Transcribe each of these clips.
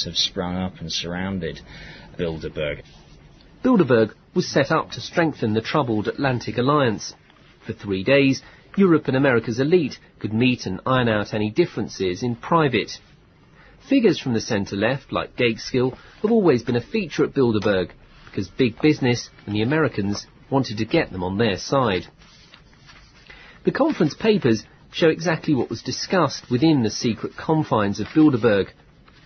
have sprung up and surrounded Bilderberg. Bilderberg was set up to strengthen the troubled Atlantic alliance. For 3 days, Europe and America's elite could meet and iron out any differences in private. Figures from the centre-left, like Gateskill, have always been a feature at Bilderberg, because big business and the Americans wanted to get them on their side. The conference papers show exactly what was discussed within the secret confines of Bilderberg.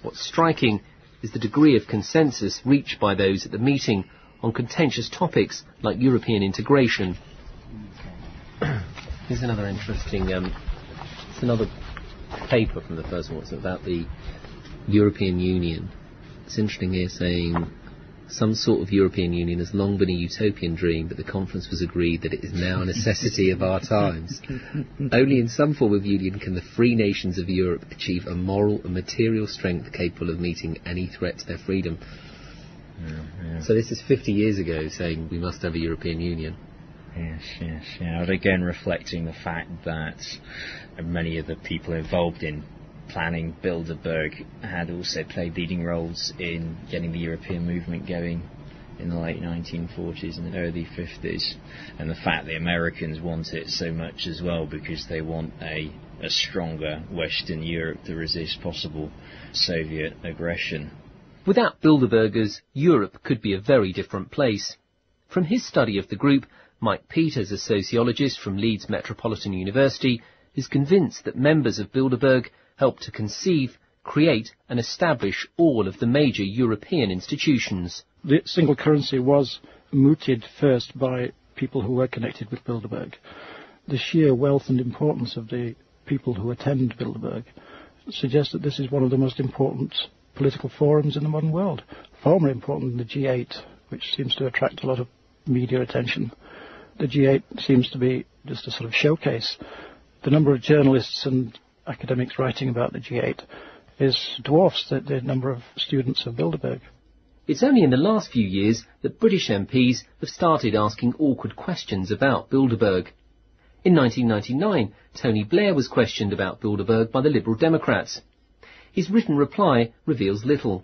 What's striking is the degree of consensus reached by those at the meeting on contentious topics like European integration. Here's another interesting, it's another paper from the first one, it's about the European Union. It's interesting here saying some sort of European Union has long been a utopian dream, but the conference was agreed that it is now a necessity of our times. Only in some form of union can the free nations of Europe achieve a moral and material strength capable of meeting any threat to their freedom. Yeah. So this is 50 years ago saying we must have a European Union. Yes. But again, reflecting the fact that many of the people involved in planning Bilderberg had also played leading roles in getting the European movement going in the late 1940s and early 50s. And the fact the Americans want it so much as well because they want a stronger Western Europe to resist possible Soviet aggression. Without Bilderbergers, Europe could be a very different place. From his study of the group, Mike Peters, a sociologist from Leeds Metropolitan University, is convinced that members of Bilderberg helped to conceive, create and establish all of the major European institutions. The single currency was mooted first by people who were connected with Bilderberg. The sheer wealth and importance of the people who attend Bilderberg suggests that this is one of the most important political forums in the modern world, far more important than the G8, which seems to attract a lot of media attention. The G8 seems to be just a sort of showcase. The number of journalists and academics writing about the G8 dwarfs the number of students of Bilderberg. It's only in the last few years that British MPs have started asking awkward questions about Bilderberg. In 1999, Tony Blair was questioned about Bilderberg by the Liberal Democrats. His written reply reveals little.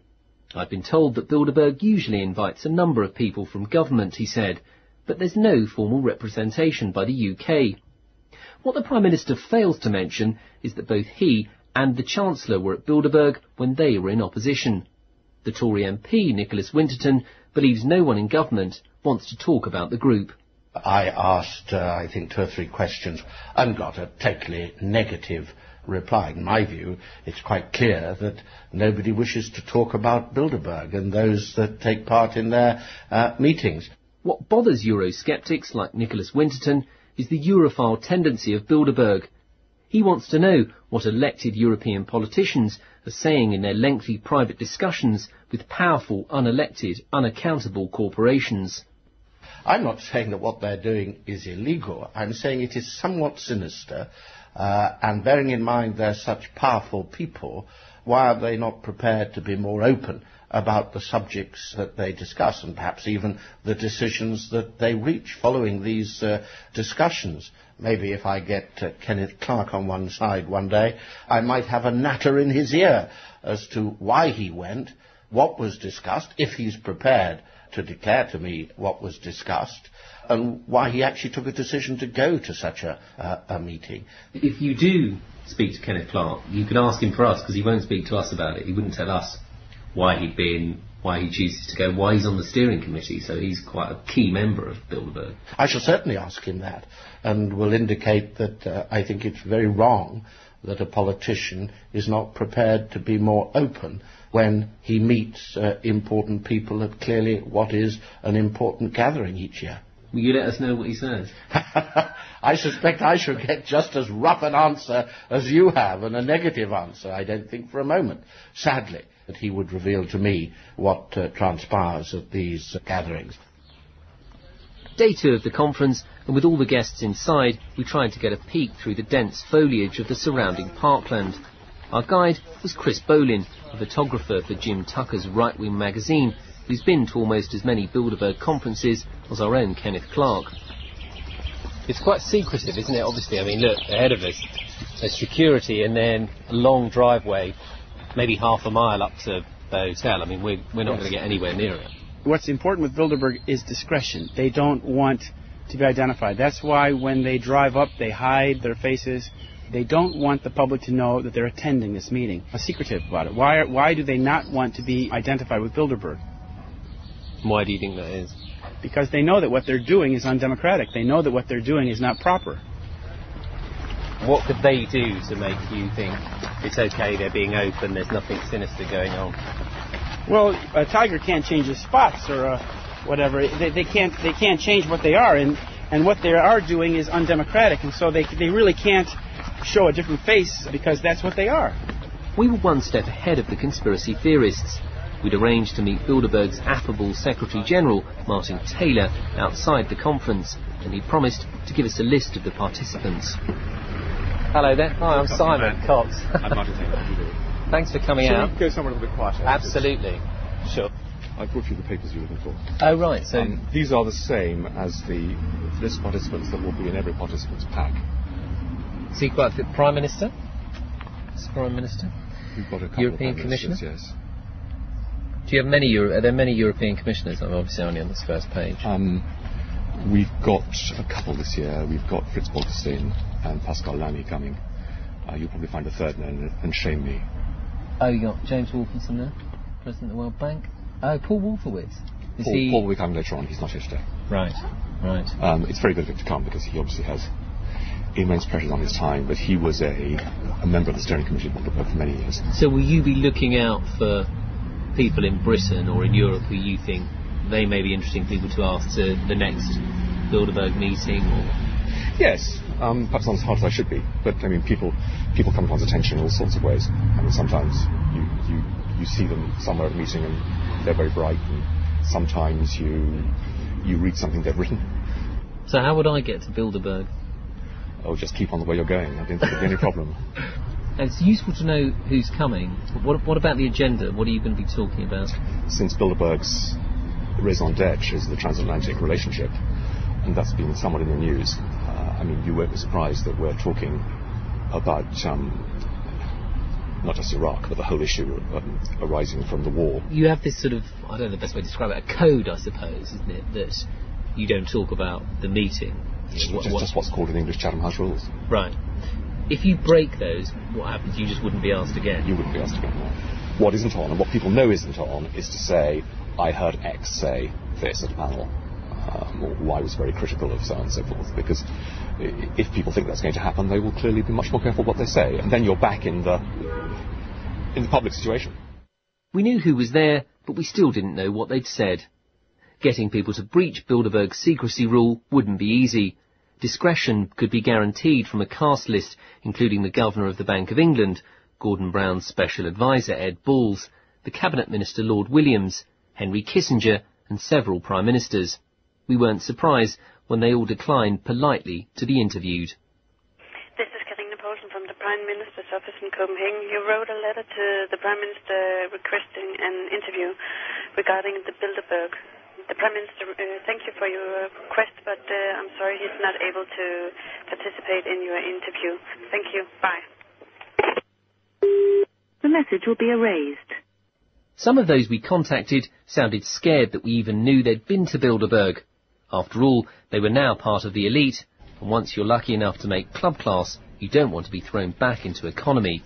"I've been told that Bilderberg usually invites a number of people from government," he said, "but there's no formal representation by the UK." What the Prime Minister fails to mention is that both he and the Chancellor were at Bilderberg when they were in opposition. The Tory MP, Nicholas Winterton, believes no one in government wants to talk about the group. I asked, I think, 2 or 3 questions and got a totally negative reply. In my view, it's quite clear that nobody wishes to talk about Bilderberg and those that take part in their meetings. What bothers Eurosceptics like Nicholas Winterton is the Europhile tendency of Bilderberg. He wants to know what elected European politicians are saying in their lengthy private discussions with powerful, unelected, unaccountable corporations. I'm not saying that what they're doing is illegal. I'm saying it is somewhat sinister, and bearing in mind they're such powerful people, why are they not prepared to be more open about the subjects that they discuss and perhaps even the decisions that they reach following these discussions? Maybe if I get Kenneth Clarke on one side one day, I might have a natter in his ear as to why he went, what was discussed, if he's prepared to declare to me what was discussed, and why he actually took a decision to go to such a meeting. If you do speak to Kenneth Clarke, you can ask him for us, because he won't speak to us about it. He wouldn't tell us why he'd been, why he chooses to go, why he's on the steering committee, so he's quite a key member of Bilderberg. I shall certainly ask him that, and will indicate that I think it's very wrong that a politician is not prepared to be more open when he meets important people at clearly what is an important gathering each year. Will you let us know what he says? I suspect I shall get just as rough an answer as you have, and a negative answer, I don't think for a moment, sadly, that he would reveal to me what transpires at these gatherings. Day 2 of the conference, and with all the guests inside, we tried to get a peek through the dense foliage of the surrounding parkland. Our guide was Chris Bolin, a photographer for Jim Tucker's right-wing magazine, who's been to almost as many Bilderberg conferences as our own Kenneth Clarke. It's quite secretive, isn't it? Obviously, I mean, look, ahead of us, there's security and then a long driveway, maybe half a mile up to the hotel. I mean, we're not going to get anywhere near it. What's important with Bilderberg is discretion. They don't want to be identified. That's why when they drive up, they hide their faces. They don't want the public to know that they're attending this meeting. Are secretive about it. Why do they not want to be identified with Bilderberg? Why do you think that is? Because they know that what they're doing is undemocratic. They know that what they're doing is not proper. What could they do to make you think it's okay, they're being open, there's nothing sinister going on? Well, a tiger can't change his spots or whatever. They can't change what they are, and what they are doing is undemocratic, and so they really can't show a different face because that's what they are. We were one step ahead of the conspiracy theorists. We'd arranged to meet Bilderberg's affable Secretary-General, Martin Taylor, outside the conference, and he promised to give us a list of the participants. Hello there. Hi, I'm Simon Cox. I'm Martin Taylor. Thanks for coming out. Should we go somewhere a little bit quieter? Absolutely. Sure. I brought you the papers you were looking for. Oh, right. So these are the same as the list of participants that will be in every participant's pack. So you've got the Prime Minister? Prime Minister? We've got a couple European of Prime Ministers, Commissioner? yes. Do you have many? Are there many European commissioners? I'm obviously only on this first page. We've got a couple this year. We've got Fritz Bolkestein and Pascal Lamy coming. You'll probably find a third man and shame me. Oh, you got James Wolfenson there, President of the World Bank. Oh, Paul Wolfowitz. Paul will be coming later on. He's not here today. Right. It's very good of him to come because he obviously has immense pressures on his time, but he was a member of the steering committee of Bilderberg for many years. So will you be looking out for people in Britain or in Europe who you think they may be interesting people to ask to the next Bilderberg meeting? Or? Yes, perhaps not as hard as I should be, but I mean, people come to one's attention in all sorts of ways. I mean, sometimes you see them somewhere at a meeting and they're very bright, and sometimes you read something they've written. So how would I get to Bilderberg? Oh, just keep on the way you're going. I don't think there'll be any problem. And it's useful to know who's coming. But what about the agenda? What are you going to be talking about? Since Bilderberg's raison d'etre is the transatlantic relationship, and that's been somewhat in the news, I mean, you won't be surprised that we're talking about not just Iraq, but the whole issue arising from the war. You have this sort of, I don't know the best way to describe it, a code, I suppose, isn't it, that you don't talk about the meeting. Just what's called in English Chatham House rules. Right. If you break those, what happens? You just wouldn't be asked again? You wouldn't be asked again, no. What isn't on, and what people know isn't on, is to say, I heard X say this at a panel, or Y was very critical of so on and so forth, because if people think that's going to happen, they will clearly be much more careful what they say, and then you're back in the public situation. We knew who was there, but we still didn't know what they'd said. Getting people to breach Bilderberg's secrecy rule wouldn't be easy. Discretion could be guaranteed from a cast list, including the Governor of the Bank of England, Gordon Brown's special advisor Ed Balls, the Cabinet Minister Lord Williams, Henry Kissinger, and several Prime Ministers. We weren't surprised when they all declined politely to be interviewed. This is Karina Poulsen from the Prime Minister's office in Copenhagen. You wrote a letter to the Prime Minister requesting an interview regarding the Bilderberg. The Prime Minister, thank you for your request, but I'm sorry he's not able to participate in your interview. Thank you. Bye. The message will be erased. Some of those we contacted sounded scared that we even knew they'd been to Bilderberg. After all, they were now part of the elite, and once you're lucky enough to make club class, you don't want to be thrown back into economy.